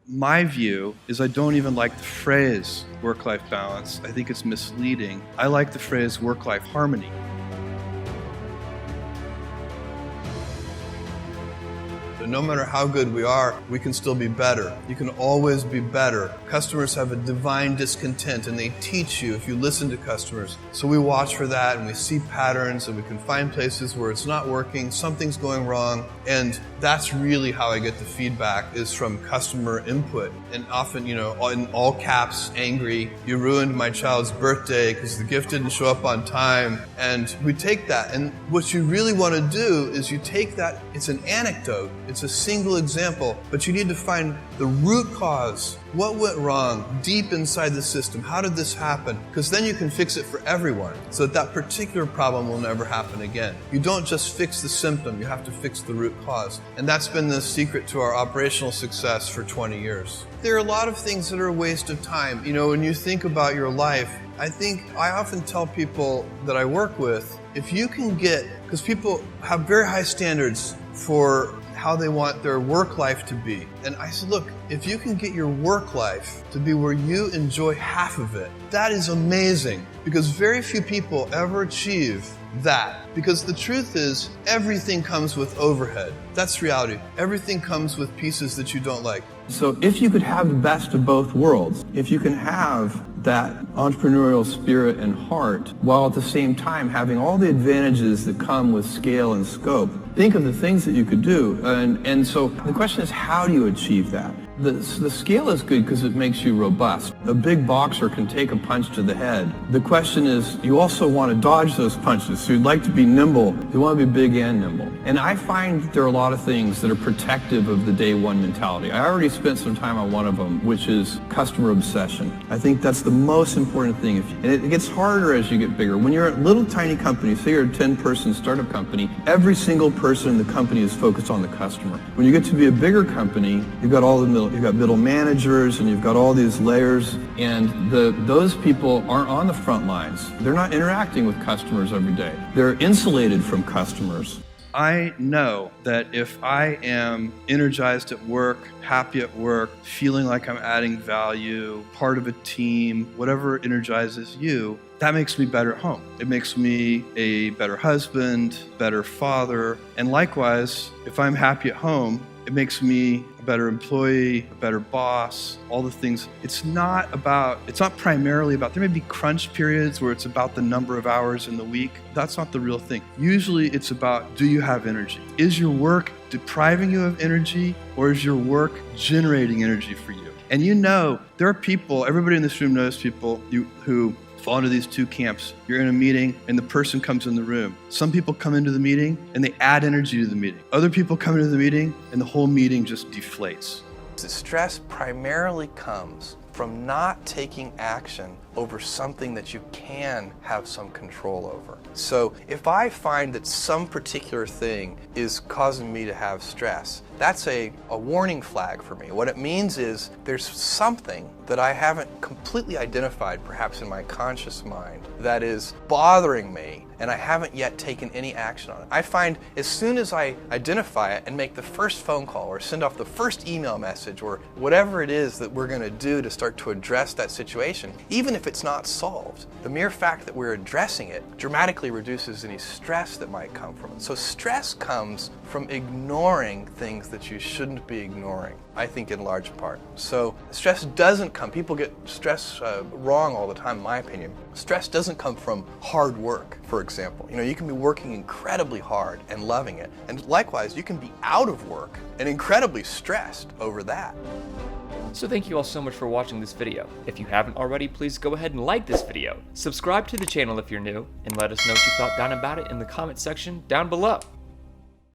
My view is I don't even like the phrase work-life balance. I think it's misleading. I like the phrase work-life harmony. No matter how good we are, we can still be better. You can always be better. Customers have a divine discontent, and they teach you if you listen to customers. So we watch for that, and we see patterns, and we can find places where it's not working, something's going wrong, and that's really how I get the feedback, is from customer input. And often, in all caps, angry, you ruined my child's birthday because the gift didn't show up on time. And we take that, and what you really want to do is you take that, it's an anecdote, it's a single example, but you need to find the root cause. What went wrong deep inside the system? How did this happen? Because then you can fix it for everyone, so that that particular problem will never happen again. You don't just fix the symptom, you have to fix the root cause. And that's been the secret to our operational success for 20 years. There are a lot of things that are a waste of time. When you think about your life, I often tell people that I work with, if you can because people have very high standards for how they want their work life to be. And I said, look, if you can get your work life to be where you enjoy half of it, that is amazing, because very few people ever achieve that. Because the truth is, everything comes with overhead. That's reality. Everything comes with pieces that you don't like. So if you could have the best of both worlds, if you can have that entrepreneurial spirit and heart, while at the same time having all the advantages that come with scale and scope, think of the things that you could do. And so the question is, how do you achieve that? The scale is good because it makes you robust. A big boxer can take a punch to the head. The question is, you also want to dodge those punches. So you'd like to be nimble. You want to be big and nimble. And I find that there are a lot of things that are protective of the day one mentality. I already spent some time on one of them, which is customer obsession. I think that's the most important thing. And it gets harder as you get bigger. When you're a little tiny company, say you're a 10-person startup company, every single person in the company is focused on the customer. When you get to be a bigger company, you've got middle managers, and you've got all these layers, and those people aren't on the front lines. They're not interacting with customers every day. They're insulated from customers. I know that if I am energized at work, happy at work, feeling like I'm adding value, part of a team, whatever energizes you, that makes me better at home. It makes me a better husband, better father, and likewise, if I'm happy at home, it makes me a better employee, a better boss, all the things. It's not primarily about, there may be crunch periods where it's about the number of hours in the week. That's not the real thing. Usually it's about, do you have energy? Is your work depriving you of energy, or is your work generating energy for you? And there are people, everybody in this room knows people who fall into these two camps. You're in a meeting and the person comes in the room. Some people come into the meeting and they add energy to the meeting. Other people come into the meeting and the whole meeting just deflates. The stress primarily comes from not taking action over something that you can have some control over. So if I find that some particular thing is causing me to have stress, that's a warning flag for me. What it means is there's something that I haven't completely identified, perhaps in my conscious mind, that is bothering me, and I haven't yet taken any action on it. I find as soon as I identify it and make the first phone call or send off the first email message or whatever it is that we're going to do to start to address that situation, even if it's not solved, the mere fact that we're addressing it dramatically reduces any stress that might come from it. So stress comes from ignoring things that you shouldn't be ignoring, I think, in large part. So stress doesn't come, people get stress wrong all the time, in my opinion. Stress doesn't come from hard work, for example. You can be working incredibly hard and loving it. And likewise, you can be out of work and incredibly stressed over that. So thank you all so much for watching this video. If you haven't already, please go ahead and like this video. Subscribe to the channel if you're new, and let us know what you thought down about it in the comment section down below.